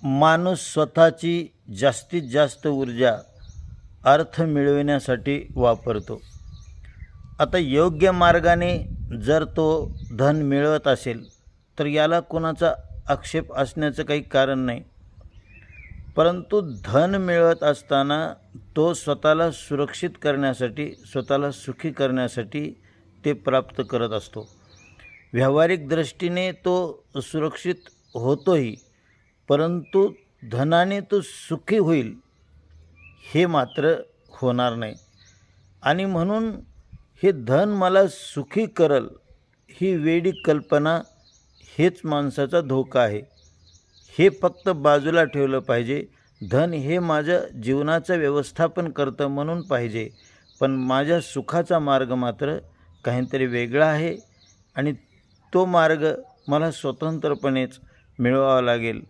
माणूस स्वतःची जास्तीत जास्त ऊर्जा अर्थ मिळविण्यासाठी वापरतो. आता योग्य मार्गाने जर तो धन मिळवत असेल तर याला कोणाचा आक्षेप असण्याचं काही कारण नाही. परंतु धन मिळवत असताना तो स्वतःला सुरक्षित करण्यासाठी, स्वतःला सुखी करण्यासाठी ते प्राप्त करत असतो. व्यावहारिक दृष्टीने तो सुरक्षित होतोही, परंतु धनाने तो सुखी होईल हे मात्र होणार नाही. आणि म्हणून हे धन मला सुखी करल ही वेडी कल्पना हेच माणसाचा धोका आहे. हे फक्त बाजूला ठेवलं पाहिजे. धन हे माझ्या जीवनाचं व्यवस्थापन करतं म्हणून पाहिजे, पण माझ्या सुखाचा मार्ग मात्र काहीतरी वेगळा आहे आणि तो मार्ग मला स्वतंत्रपणेच मिळवावा लागेल.